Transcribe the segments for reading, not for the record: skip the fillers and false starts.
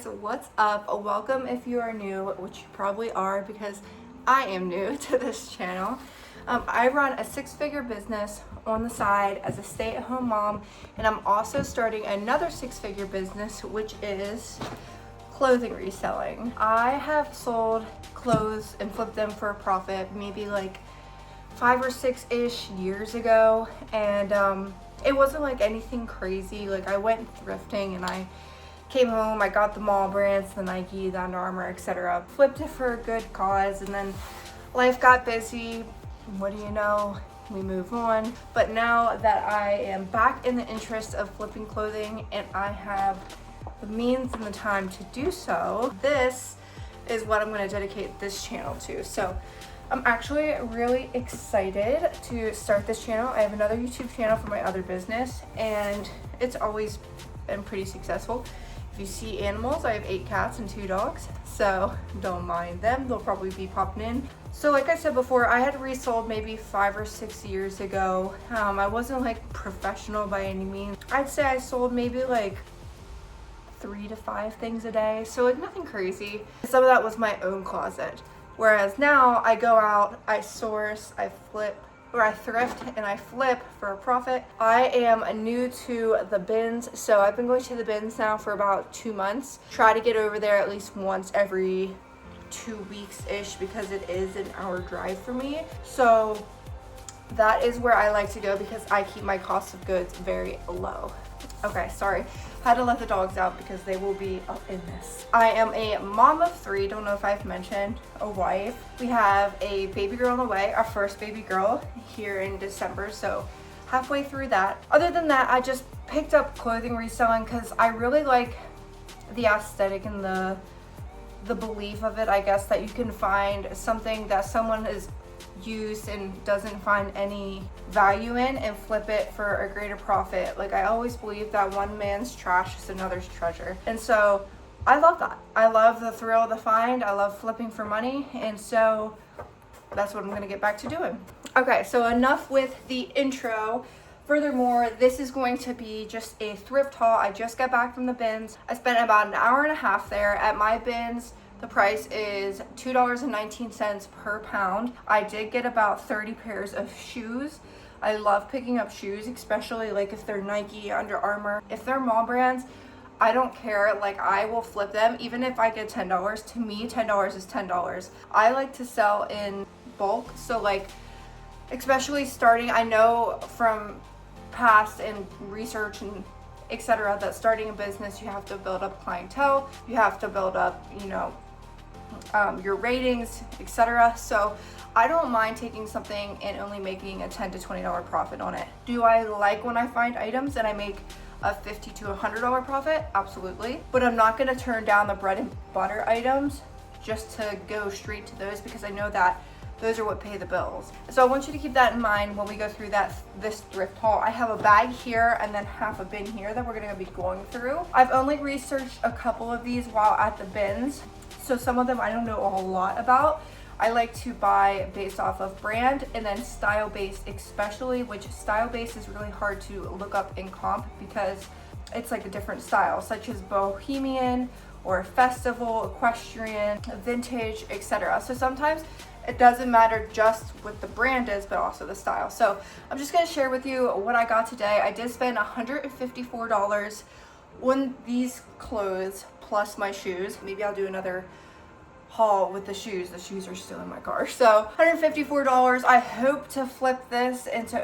guys, what's up? Welcome if you are new, which you probably are because I am new to this channel. I run a six-figure business on the side as a stay-at-home mom, and I'm also starting another six-figure business, which is clothing reselling. I have sold clothes and flipped them for a profit maybe like 5 or 6-ish years ago, and it wasn't like anything crazy. Like, I went thrifting and I came home, I got the mall brands, the Nike, the Under Armour, etc. Flipped it for a good cause, and then life got busy. What do you know? We move on. But now that I am back in the interest of flipping clothing and I have the means and the time to do so, this is what I'm going to dedicate this channel to. So I'm actually really excited to start this channel. I have another YouTube channel for my other business, and it's always been pretty successful. If you see animals, I have 8 cats and 2 dogs, so don't mind them. They'll probably be popping in. So like I said before, I had resold maybe 5 or 6 years ago. I wasn't like professional by any means. I'd say I sold maybe like 3 to 5 things a day, so like nothing crazy. Some of that was my own closet. Whereas now I go out, I source, I flip, or I thrift and I flip for a profit. I am new to the bins, so I've been going to the bins now for about 2 months. Try to get over there at least once every 2 weeks-ish because it is an hour drive for me. So that is where I like to go because I keep my cost of goods very low. Okay, sorry. Had to let the dogs out because they will be up in this. I am a mom of 3, don't know if I've mentioned, a wife. We have a baby girl on the way, our first baby girl here in December, so halfway through that. Other than that, I just picked up clothing reselling because I really like the aesthetic and the belief of it, I guess, that you can find something that someone has used and doesn't find any value in and flip it for a greater profit. Like, I always believe that one man's trash is another's treasure, and so I love that. I love the thrill of the find. I love flipping for money, and so that's what I'm gonna get back to doing. Okay, so enough with the intro. Furthermore, this is going to be just a thrift haul. I just got back from the bins. I spent about an hour and a half there. At my bins, the price is $2.19 per pound. I did get about 30 pairs of shoes. I love picking up shoes, especially like if they're Nike, Under Armour. If they're mall brands, I don't care. Like, I will flip them even if I get $10. To me, $10 is $10. I like to sell in bulk, so like, especially starting, I know from past and research and etc. that starting a business, you have to build up clientele, you have to build up, you know, your ratings, etc. So I don't mind taking something and only making a $10 to $20 profit on it. Do I like when I find items and I make a $50 to $100 profit? Absolutely. But I'm not going to turn down the bread and butter items just to go straight to those because I know that those are what pay the bills. So I want you to keep that in mind when we go through this thrift haul. I have a bag here and then half a bin here that we're gonna be going through. I've only researched a couple of these while at the bins, so some of them I don't know a whole lot about. I like to buy based off of brand and then style based, especially, which style based is really hard to look up in comp because it's like a different style, such as bohemian or festival, equestrian, vintage, etc. So sometimes it doesn't matter just what the brand is, but also the style. So I'm just gonna share with you what I got today. I did spend $154 on these clothes plus my shoes. Maybe I'll do another haul with the shoes. The shoes are still in my car. So $154. I hope to flip this into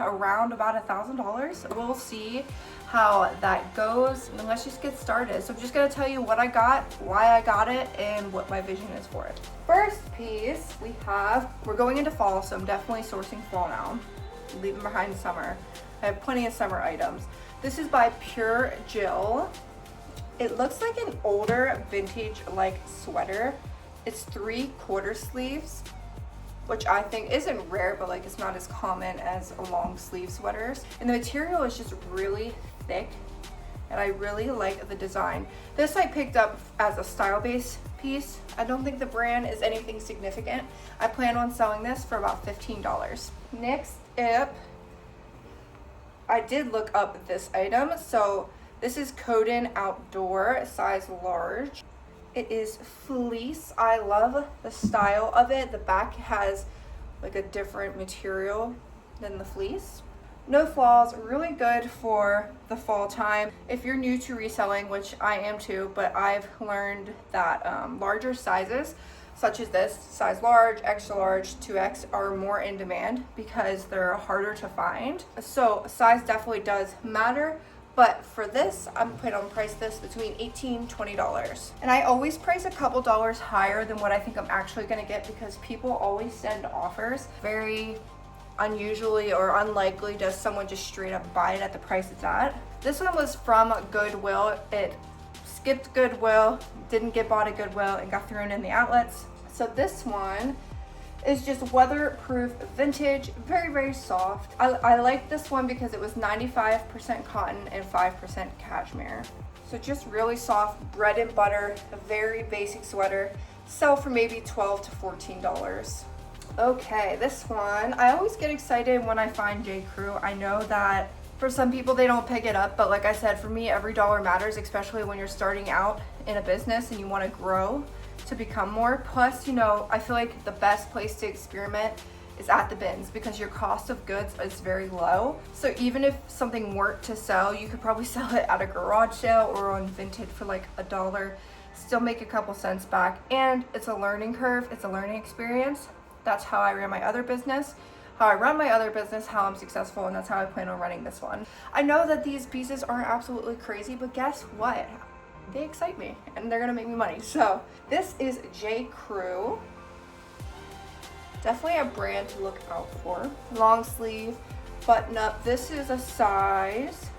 around about $1,000. We'll see how that goes, and let's just get started. So I'm just gonna tell you what I got, why I got it, and what my vision is for it. First piece we're going into fall, so I'm definitely sourcing fall now, leaving behind summer. I have plenty of summer items. This is by Pure Jill. It looks like an older vintage like sweater. It's 3/4 sleeves, which I think isn't rare, but like it's not as common as long sleeve sweaters. And the material is just really thick, and I really like the design. This I picked up as a style base piece. I don't think the brand is anything significant. I plan on selling this for about $15. Next up, I did look up this item. So This is Coden Outdoor, size large. It is fleece. I love the style of it. The back has like a different material than the fleece. No flaws, really good for the fall time. If you're new to reselling, which I am too, but I've learned that larger sizes, such as this, size large, extra large, 2X, are more in demand because they're harder to find. So size definitely does matter. But for this, I'm planning on price this between $18 and $20. And I always price a couple dollars higher than what I think I'm actually gonna get because people always send offers. Very unusually or unlikely does someone just straight up buy it at the price it's at. This one was from Goodwill. It skipped Goodwill, didn't get bought at Goodwill, and got thrown in the outlets. So this one is just weatherproof vintage, very, very soft. I like this one because it was 95% cotton and 5% cashmere. So just really soft, bread and butter, a very basic sweater. Sell for maybe $12 to $14. Okay, this one, I always get excited when I find J. Crew. I know that for some people they don't pick it up, but like I said, for me, every dollar matters, especially when you're starting out in a business and you want to grow to become more. Plus, you know, I feel like the best place to experiment is at the bins because your cost of goods is very low. So even if something weren't to sell, you could probably sell it at a garage sale or on Vinted for like $1, still make a couple cents back. And it's a learning curve, it's a learning experience. That's how I ran my other business, how I run my other business, how I'm successful, and that's how I plan on running this one. I know that these pieces aren't absolutely crazy, but guess what? They excite me and they're gonna make me money. So this is J. Crew. Definitely a brand to look out for. Long sleeve, button up. This is a size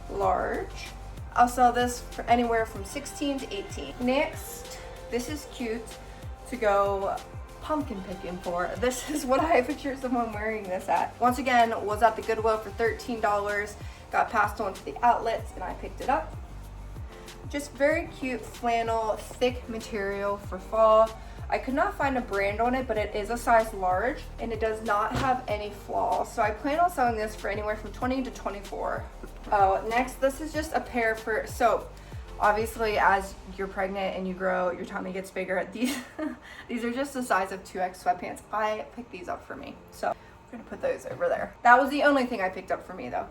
large. I'll sell this for anywhere from 16 to 18. Next, this is cute to go pumpkin picking for. This is what I picture someone wearing this at. Once again, was at the Goodwill for $13, got passed on to the outlets and I picked it up. Just very cute flannel, thick material for fall. I could not find a brand on it, but it is a size large and it does not have any flaws. So I plan on selling this for anywhere from 20 to 24. Oh, next, this is just a pair for, so obviously as you're pregnant and you grow, your tummy gets bigger. These are just the size of 2X sweatpants. I picked these up for me. So I'm gonna put those over there. That was the only thing I picked up for me though.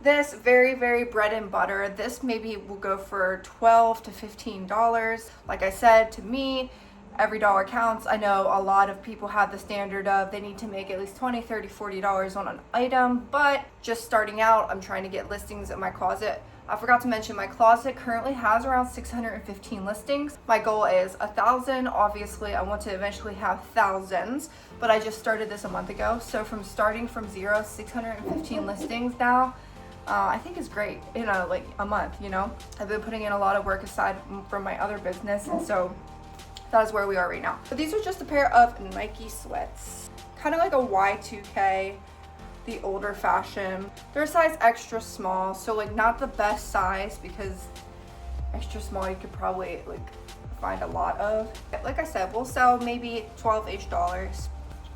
This very, very bread and butter. This maybe will go for $12 to $15. Like I said, to me, every dollar counts. I know a lot of people have the standard of they need to make at least $20, $30, $40 on an item, but just starting out, I'm trying to get listings in my closet. I forgot to mention my closet currently has around 615 listings. My goal is 1,000. Obviously, I want to eventually have thousands, but I just started this a month ago. So from starting from zero, 615 listings now, I think is great in like a month, you know. I've been putting in a lot of work aside from my other business, and so that is where we are right now. But these are just a pair of Nike sweats, kind of like a Y2K, the older fashion. They're a size extra small, so like not the best size because extra small you could probably like find a lot of. Like I said, we'll sell maybe $12-ish.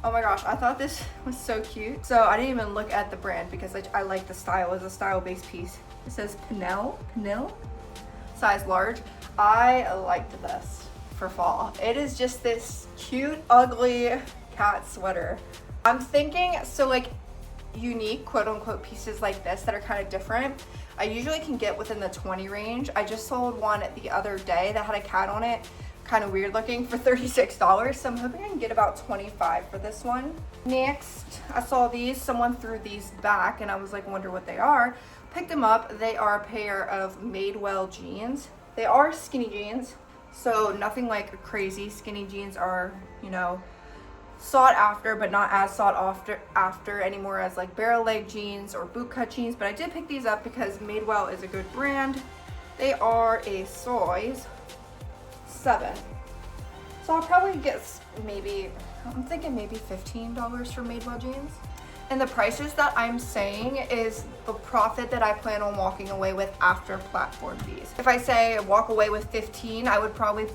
Oh my gosh, I thought this was so cute. So I didn't even look at the brand because I like the style. It's a style-based piece. It says Pinel, size large. I like this for fall. It is just this cute, ugly cat sweater. I'm thinking, so like unique quote-unquote pieces like this that are kind of different, I usually can get within the 20 range. I just sold one the other day that had a cat on it, kind of weird looking, for $36. So I'm hoping I can get about 25 for this one. Next, I saw these. Someone threw these back and I was like, wonder what they are. Picked them up. They are a pair of Madewell jeans. They are skinny jeans, so nothing like crazy. Skinny jeans are, you know, sought after, but not as sought after anymore as like barrel leg jeans or boot cut jeans. But I did pick these up because Madewell is a good brand. They are a size 7. So I'll probably get maybe, I'm thinking maybe $15 for Madewell jeans. And the prices that I'm saying is the profit that I plan on walking away with after platform fees. If I say walk away with 15, I would probably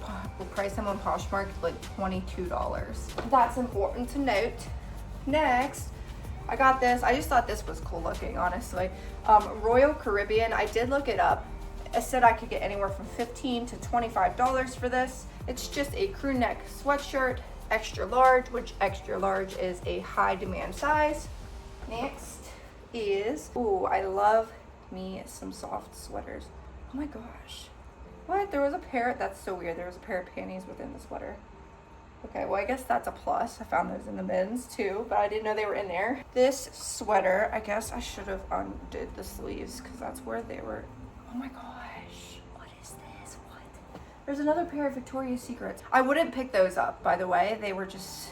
price them on Poshmark like $22. That's important to note. Next, I got this. I just thought this was cool looking, honestly. Royal Caribbean, I did look it up. It said I could get anywhere from $15 to $25 for this. It's just a crew neck sweatshirt, extra large, which extra large is a high demand size. Next is, ooh, I love me some soft sweaters. Oh my gosh. What? There was a pair, that's so weird. There was a pair of panties within the sweater. Okay, well, I guess that's a plus. I found those in the bins too, but I didn't know they were in there. This sweater, I guess I should have undid the sleeves because that's where they were. Oh my gosh, what is this? What? There's another pair of Victoria's Secrets. I wouldn't pick those up, by the way. They were just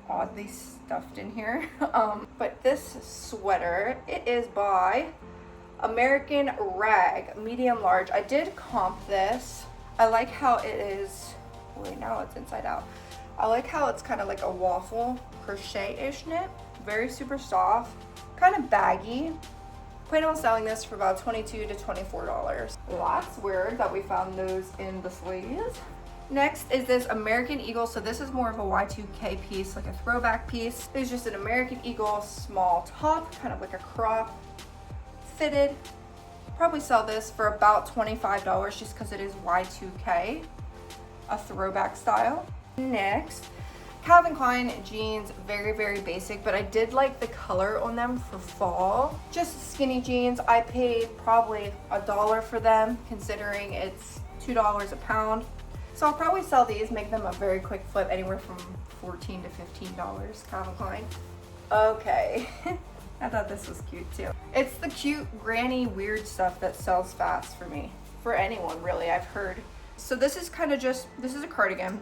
oddly stuffed in here. But this sweater, it is by American Rag, medium large. I did comp this. I like how it is. Wait, now it's inside out. I like how it's kind of like a waffle crochet-ish knit. Very super soft, kind of baggy. Plan on selling this for about $22 to $24. Well, that's weird that we found those in the sleeves. Next is this American Eagle. So this is more of a Y2K piece, like a throwback piece. It's just an American Eagle small top, kind of like a crop fitted. Probably sell this for about $25 just because it is Y2K. A throwback style. Next, Calvin Klein jeans, very, very basic, but I did like the color on them for fall. Just skinny jeans. I paid probably $1 for them, considering it's $2 a pound. So I'll probably sell these, make them a very quick flip, anywhere from $14 to $15, Calvin Klein. Okay, I thought this was cute too. It's the cute granny weird stuff that sells fast for me. For anyone really, I've heard. So this is kind of just, this is a cardigan.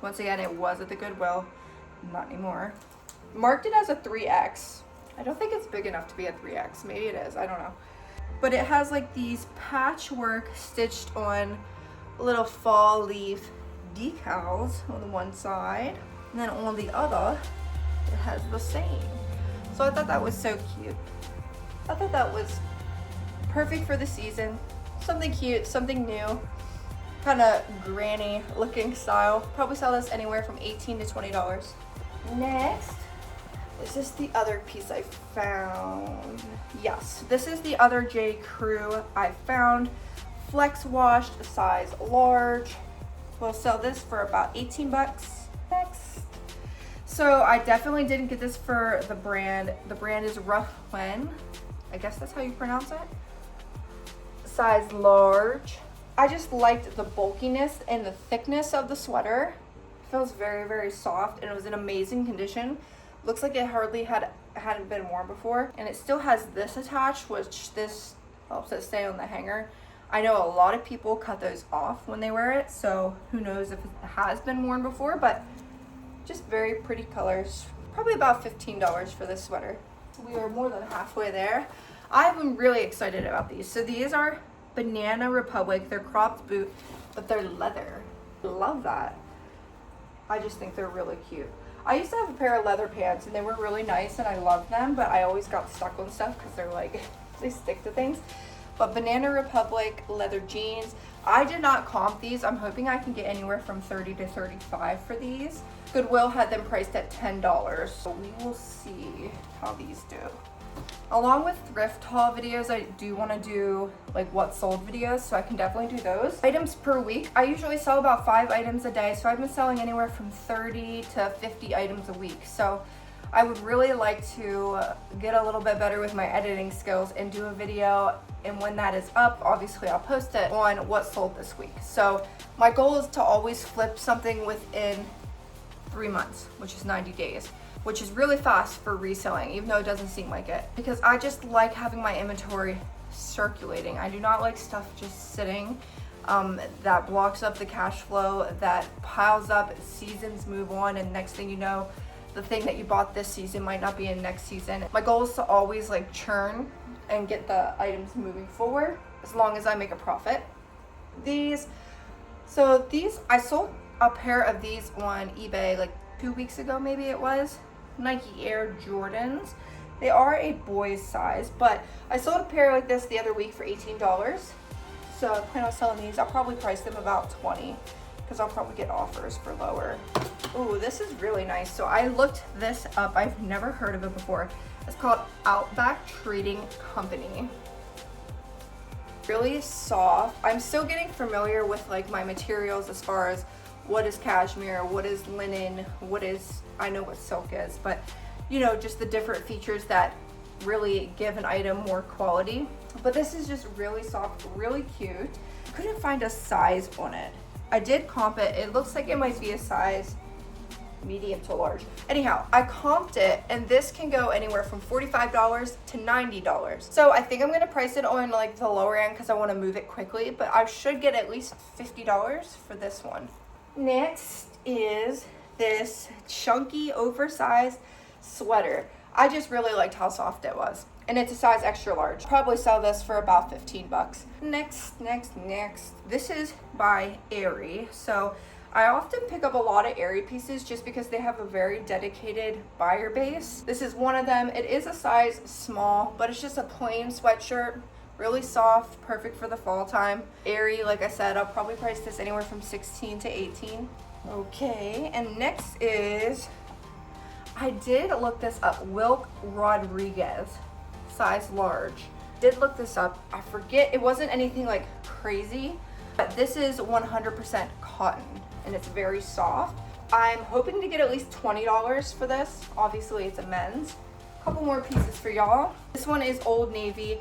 Once again, it was at the Goodwill, not anymore. Marked it as a 3X. I don't think it's big enough to be a 3X. Maybe it is, I don't know. But it has like these patchwork stitched on little fall leaf decals on the one side. And then on the other, it has the same. So I thought that was so cute. I thought that was perfect for the season. Something cute, something new. Kind of granny looking style. Probably sell this anywhere from $18 to $20. Next, is this the other piece I found? Yes, this is the other J. Crew I found. Flex washed, size large. We'll sell this for about 18 bucks. Next. So I definitely didn't get this for the brand. The brand is Rough When. I guess that's how you pronounce it. Size large. I just liked the bulkiness and the thickness of the sweater. It feels very, very soft, and it was in amazing condition. Looks like it hardly hadn't been worn before, and it still has this attached, which this helps it stay on the hanger. I know a lot of people cut those off when they wear it, so who knows if it has been worn before, but just very pretty colors. Probably about $15 for this sweater. We are more than halfway there. I'm really excited about these. So these are Banana Republic. They're cropped boot, but they're leather. Love that. I just think they're really cute. I used to have a pair of leather pants and they were really nice and I loved them, but I always got stuck on stuff because they're like, they stick to things. But Banana Republic leather jeans. I did not comp these. I'm hoping I can get anywhere from $30 to $35 for these. Goodwill had them priced at $10, so we will see how these do. Along with thrift haul videos, I do want to do like what sold videos, so I can definitely do those. Items per week. I usually sell about 5 items a day, so I've been selling anywhere from 30 to 50 items a week. So I would really like to get a little bit better with my editing skills and do a video, and when that is up, obviously I'll post it on what sold this week. So my goal is to always flip something within 3 months, which is 90 days. Which is really fast for reselling, even though it doesn't seem like it. Because I just like having my inventory circulating. I do not like stuff just sitting that blocks up the cash flow, that piles up, seasons move on, and next thing you know, the thing that you bought this season might not be in next season. My goal is to always like churn and get the items moving forward as long as I make a profit. I sold a pair of these on eBay like 2 weeks ago, maybe it was. Nike Air Jordans. They are a boy's size, but I sold a pair like this the other week for $18. So I plan on selling these. I'll probably price them about $20 because I'll probably get offers for lower. Ooh, this is really nice. So I looked this up. I've never heard of it before. It's called Outback Trading Company. Really soft. I'm still getting familiar with like my materials as far as what is cashmere, what is linen, I know what silk is, but you know, just the different features that really give an item more quality. But this is just really soft, really cute. Couldn't find a size on it. I did comp it. It looks like it might be a size medium to large. Anyhow, I comped it, and this can go anywhere from $45 to $90. So I think I'm gonna price it on like the lower end because I want to move it quickly, but I should get at least $50 for this one. Next is this chunky oversized sweater. I just really liked how soft it was, and it's a size extra large. Probably sell this for about 15 bucks. Next. This is by Aerie. So I often pick up a lot of Aerie pieces just because they have a very dedicated buyer base. This is one of them. It is a size small, but it's just a plain sweatshirt, really soft, perfect for the fall time. Aerie, like I said, I'll probably price this anywhere from 16 to 18. Okay, and next is, I did look this up, Wilk Rodriguez, size large. Did look this up. I forget, it wasn't anything like crazy, but this is 100% cotton, and it's very soft. I'm hoping to get at least $20 for this. Obviously it's a men's. A couple more pieces for y'all. This one is Old Navy.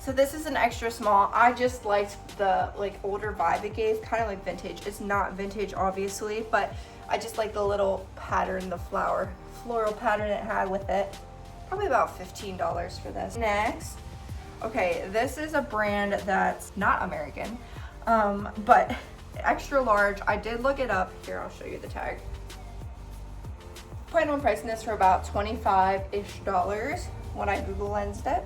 So this is an extra small. I just liked the like older vibe it gave, kind of like vintage. It's not vintage obviously, but I just like the little pattern, the floral pattern it had with it. Probably about $15 for this. Next, okay, this is a brand that's not American, but extra large. I did look it up. Here, I'll show you the tag. Plan on pricing this for about $25-ish when I Google Lensed it.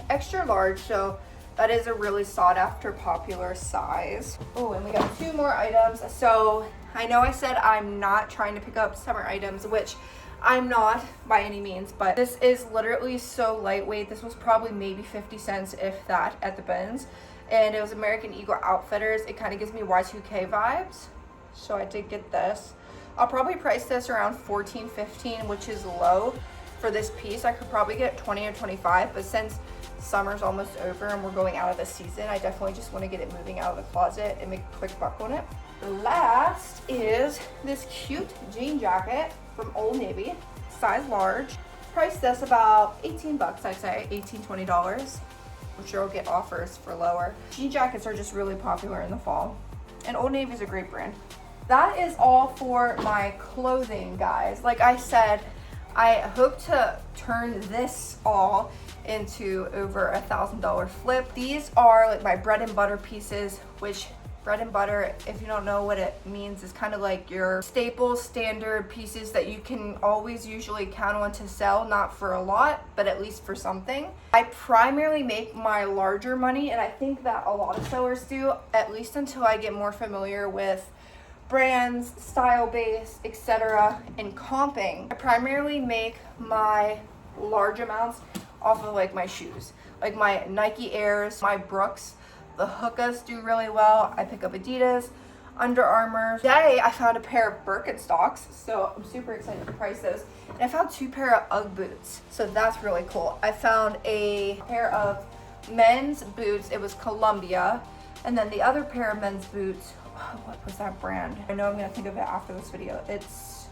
Extra large, so that is a really sought after popular size. Oh, and we got two more items. So I know I said I'm not trying to pick up summer items, which I'm not by any means, but this is literally so lightweight. This was probably maybe 50 cents, if that, at the bins. And it was American Eagle Outfitters. It kind of gives me Y2K vibes, so I did get this. I'll probably price this around $14, $15, which is low for this piece. I could probably get 20 or 25, but since summer's almost over and we're going out of the season, I definitely just want to get it moving out of the closet and make a quick buck on it. Last is this cute jean jacket from Old Navy, size large. Price this about 18 bucks, I'd say, $18, $20. I'm sure I'll get offers for lower. Jean jackets are just really popular in the fall, and Old Navy is a great brand. That is all for my clothing, guys. Like I said, I hope to turn this all into over $1,000 flip. These are like my bread and butter pieces, which bread and butter, if you don't know what it means, is kind of like your staple standard pieces that you can always usually count on to sell, not for a lot, but at least for something. I primarily make my larger money, and I think that a lot of sellers do, at least until I get more familiar with brands, style base, etc. and comping. I primarily make my large amounts off of like my shoes, like my Nike Airs, my Brooks. The Hokas do really well. I pick up Adidas, Under Armour. Today I found a pair of Birkenstocks, so I'm super excited to price those. And I found two pair of UGG boots, so that's really cool. I found a pair of men's boots. It was Columbia, and then the other pair of men's boots, what was that brand? I know I'm gonna think of it after this video. It's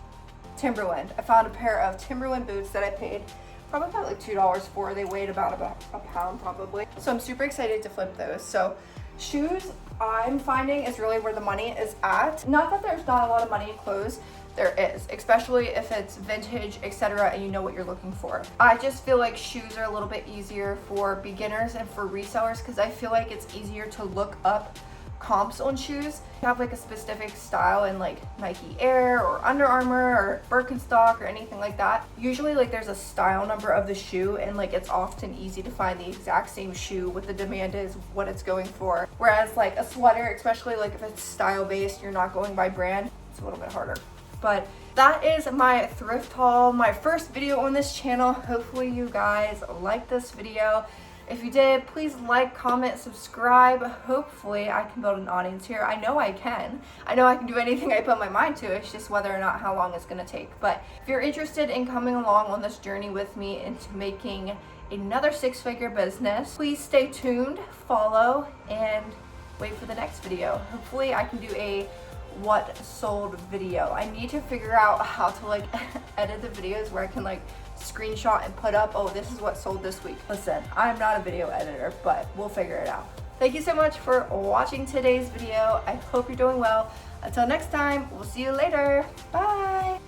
Timberland. I found a pair of Timberland boots that I paid probably about like $2 for. They weighed about a pound probably. So I'm super excited to flip those. So shoes, I'm finding, is really where the money is at. Not that there's not a lot of money in clothes, there is, especially if it's vintage, etc., and you know what you're looking for. I just feel like shoes are a little bit easier for beginners and for resellers because I feel like it's easier to look up comps on shoes. You have like a specific style in like Nike Air or Under Armour or Birkenstock or anything like that. Usually like there's a style number of the shoe, and like it's often easy to find the exact same shoe, what the demand is, what it's going for. Whereas like a sweater, especially like if it's style based, you're not going by brand, it's a little bit harder. But that is my thrift haul, my first video on this channel. Hopefully you guys like this video. If you did, please like, comment, subscribe. Hopefully I can build an audience here. I know I can. I know I can do anything I put my mind to. It's just whether or not how long it's going to take. But if you're interested in coming along on this journey with me into making another six-figure business, please stay tuned, follow, and wait for the next video. Hopefully I can do a what sold video. I need to figure out how to like edit the videos where I can like screenshot and put up, oh, this is what sold this week. Listen, I'm not a video editor, but we'll figure it out. Thank you so much for watching today's video. I hope you're doing well. Until next time, we'll see you later. Bye.